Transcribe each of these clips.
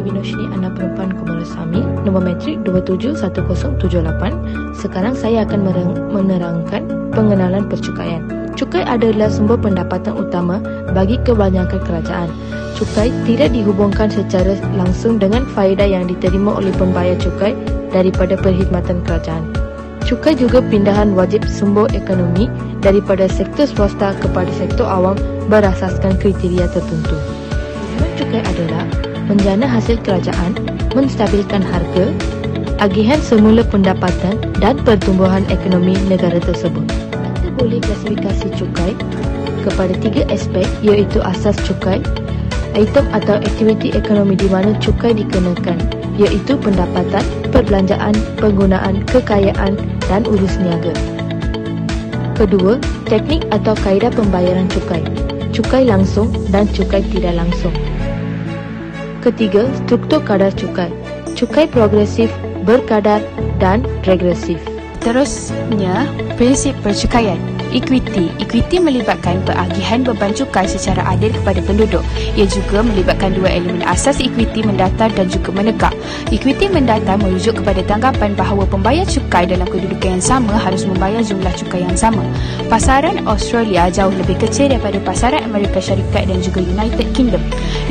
Winoshni, anak perempuan Kumarasamy, nombor metrik 271078. Sekarang saya akan menerangkan pengenalan percukaian. Cukai adalah sumber pendapatan utama bagi kebanyakan kerajaan. Cukai tidak dihubungkan secara langsung dengan faedah yang diterima oleh pembayar cukai daripada perkhidmatan kerajaan. Cukai juga pindahan wajib sumber ekonomi daripada sektor swasta kepada sektor awam berasaskan kriteria tertentu. Tujuan cukai adalah menjana hasil kerajaan, menstabilkan harga, agihan semula pendapatan dan pertumbuhan ekonomi negara tersebut. Kita boleh klasifikasi cukai kepada 3 aspek, iaitu asas cukai, item atau aktiviti ekonomi di mana cukai dikenakan, iaitu pendapatan, perbelanjaan, penggunaan, kekayaan dan urus niaga. Kedua, teknik atau kaedah pembayaran cukai, cukai langsung dan cukai tidak langsung. Ketiga, struktur kadar cukai, cukai progresif, berkadar dan regresif. Terusnya, prinsip percukaian. Equity melibatkan peragihan beban cukai secara adil kepada penduduk. Ia juga melibatkan dua elemen asas equity mendatar dan juga menegak. Equity mendatar merujuk kepada tanggapan bahawa pembayar cukai dalam kedudukan yang sama harus membayar jumlah cukai yang sama. Pasaran Australia jauh lebih kecil daripada pasaran Amerika Syarikat dan juga United Kingdom.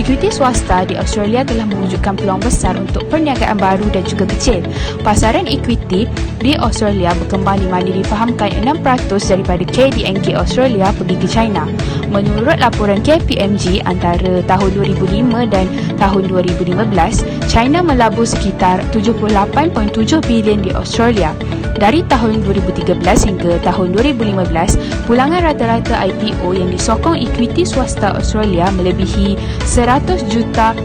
Equity swasta di Australia telah mewujudkan peluang besar untuk perniagaan baru dan juga kecil. Pasaran equity di Australia berkembang di mana difahamkan 6% daripada KDNG Australia pergi ke China. Menurut laporan KPMG, antara tahun 2005 dan tahun 2015, China melabur sekitar 78.7 bilion di Australia. Dari tahun 2013 hingga tahun 2015, pulangan rata-rata IPO yang disokong equity swasta Australia melebihi 100 juta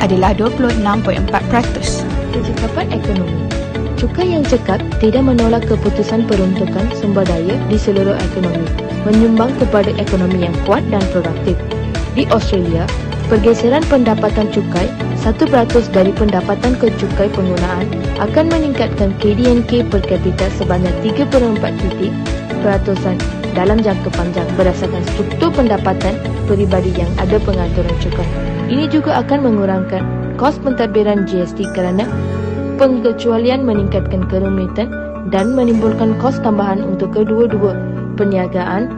adalah 26.4%. Kecekapan ekonomi. Cukai yang cekap tidak menolak keputusan peruntukan sumber daya di seluruh ekonomi, menyumbang kepada ekonomi yang kuat dan produktif. Di Australia, pergeseran pendapatan cukai 1% dari pendapatan ke cukai penggunaan akan meningkatkan KDNK per kapita sebanyak 3.4% dalam jangka panjang berdasarkan struktur pendapatan peribadi yang ada pengaturan cukai. Ini juga akan mengurangkan kos pentadbiran GST kerana pengecualian meningkatkan kerumitan dan menimbulkan kos tambahan untuk kedua-dua perniagaan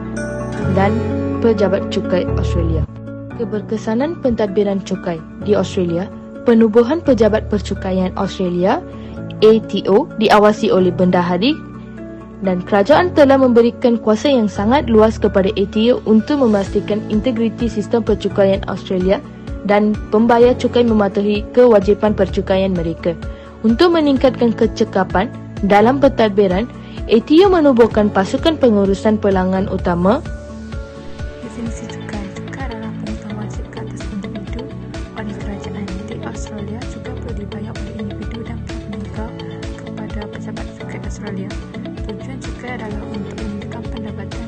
dan pejabat cukai Australia. Keberkesanan pentadbiran cukai di Australia, penubuhan Pejabat Percukaian Australia ATO diawasi oleh bendahari dan kerajaan telah memberikan kuasa yang sangat luas kepada ATO untuk memastikan integriti sistem percukaian Australia dan pembayar cukai mematuhi kewajipan percukaian mereka. Untuk meningkatkan kecekapan dalam pentadbiran, ATO menubuhkan pasukan pengurusan pelanggan utama. Definisi cukai. Cukai adalah penghutan wajib ke atas individu oleh kerajaan. Di Australia, cukai perlu dibayar oleh individu dan pihak menegak kepada pejabat cukai Australia. Tujuan cukai adalah untuk meningkatkan pendapatan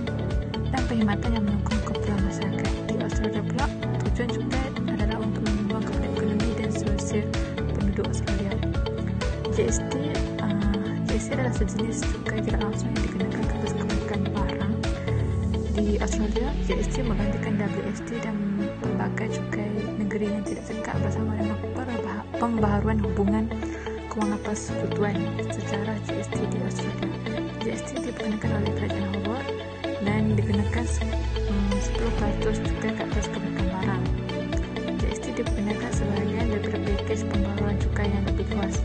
dan perkhidmatan yang menyokong keperluan masyarakat. Di Australia pula, tujuan cukai adalah untuk menyumbang kepada ekonomi dan sosial penduduk Australia. GST adalah sejenis cukai tidak langsung yang dikenakan ke atas kebaikan barang. Di Australia, GST menggantikan WST dan pelbagai cukai negeri yang tidak cekap bersama dengan pembaharuan hubungan kewangan persekutuan secara GST di Australia. GST dikenakan oleh kerajaan Hobart dan dikenakan 10% cukai ke atas kebaikan barang. GST dikenakan sebahagian daripada pakej pembaharuan cukai yang lebih luas.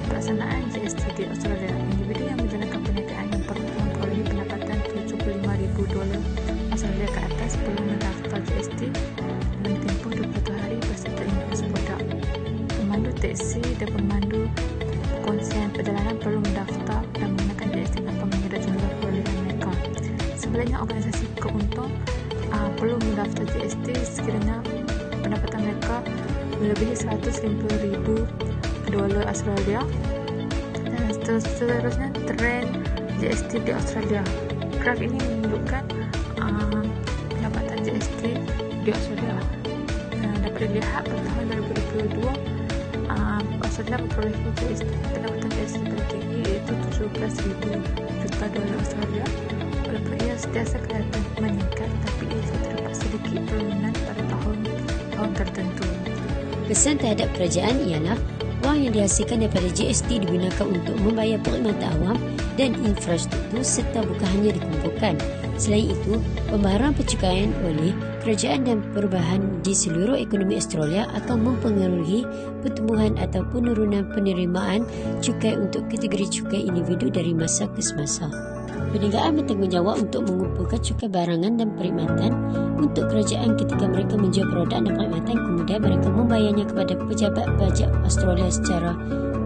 Pelaksanaan GST di Australia, individu yang menjalankan perniagaan yang perlu memperolehi pendapatan $75,000 Australia ke atas perlu mendaftar GST dalam tempoh 21 hari berserta invoice produk. Pemandu teksi dan pemandu konsen perjalanan perlu mendaftar dan mengenakan GST tanpa mengira jumlah perolehan mereka. Sebaliknya, organisasi keuntung perlu mendaftar GST sekiranya pendapatan mereka melebihi $150,000 Australia. Dan seterusnya, trend GST di Australia. Graf ini menunjukkan pendapatan GST di Australia. Dapat dilihat pada tahun 2022 Australia memperoleh pendapatan GST tertinggi iaitu $17,000 juta Australia. Walaupun ia sentiasa kelihatan meningkat, tapi ia terdapat sedikit penurunan pada tahun tertentu. Pesan terhadap kerajaan ialah wang yang dihasilkan daripada GST digunakan untuk membayar perkhidmatan awam dan infrastruktur serta bukan hanya dikumpulkan. Selain itu, pembaharuan percukaian oleh kerajaan dan perubahan di seluruh ekonomi Australia akan mempengaruhi pertumbuhan atau penurunan penerimaan cukai untuk kategori cukai individu dari masa ke semasa. Perniagaan bertanggungjawab untuk mengumpulkan cukai barangan dan perkhidmatan untuk kerajaan ketika mereka menjual produk dan perkhidmatan, kemudian mereka membayarnya kepada pejabat pajak Australia secara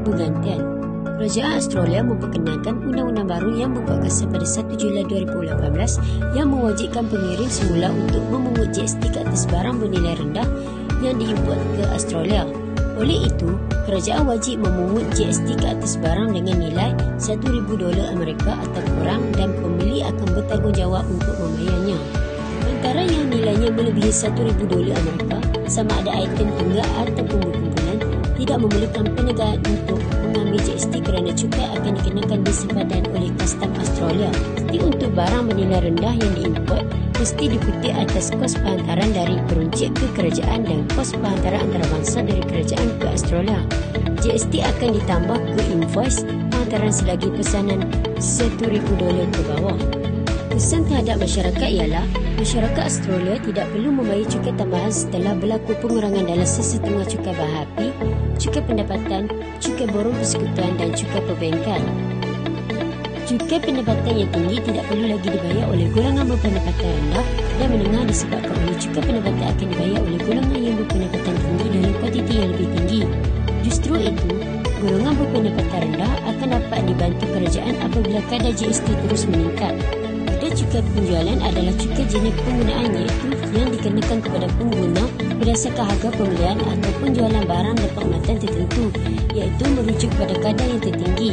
bergantian. Kerajaan Australia memperkenalkan undang-undang baru yang membuat kasar pada 1 Julai 2018 yang mewajibkan pengirim semula untuk memungut GST ke atas barang bernilai rendah yang diimport ke Australia. Oleh itu, kerajaan wajib memungut GST ke atas barang dengan nilai $1,000 Amerika atau kurang dan pembeli akan bertanggungjawab untuk membayarnya. Antara yang nilainya melebihi $1,000 Amerika, sama ada item tunggak ataupun berkumpulan, tidak memerlukan perniagaan untuk mengambil GST kerana cukai akan dikenakan di sempadan oleh Kastam Australia. Jadi untuk barang bernilai rendah yang diimport, mesti dikutip atas kos penghantaran dari peruncit ke kerajaan dan kos penghantaran antarabangsa dari kerajaan ke Australia. GST akan ditambah ke invoice penghantaran selagi pesanan $1,000 ke bawah. Pesan terhadap masyarakat ialah masyarakat Australia tidak perlu membayar cukai tambahan setelah berlaku pengurangan dalam sesetengah cukai bahan api, cukai pendapatan, cukai borong persekutuan dan cukai perbankan. Cukai pendapatan yang tinggi tidak perlu lagi dibayar oleh golongan berpendapatan rendah dan menengah disebabkan oleh cukai pendapatan akan dibayar oleh golongan yang berpendapatan tinggi dalam kuantiti yang lebih tinggi. Justru itu, golongan berpendapatan rendah akan dapat dibantu kerajaan apabila kadar GST terus meningkat. Kadar cukai penjualan adalah cukai jenis penggunaan iaitu yang dikenakan kepada pengguna berdasarkan harga pembelian atau penjualan barang dan perkhidmatan tertentu, iaitu merujuk pada kadar yang tertinggi.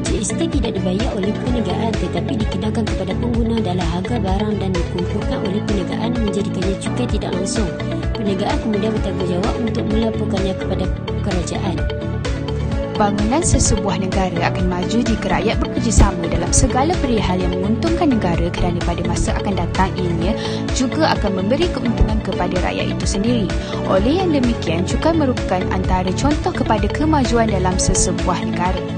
GST tidak dibayar oleh perniagaan tetapi dikenakan kepada pengguna dalam harga barang dan dikumpulkan oleh perniagaan menjadikannya cukai tidak langsung. Perniagaan kemudian bertanggungjawab untuk melaporkannya kepada kerajaan. Bangunan sesebuah negara akan maju jika rakyat bekerjasama dalam segala perihal yang menguntungkan negara kerana pada masa akan datang ianya juga akan memberi keuntungan kepada rakyat itu sendiri. Oleh yang demikian, cukai merupakan antara contoh kepada kemajuan dalam sesebuah negara.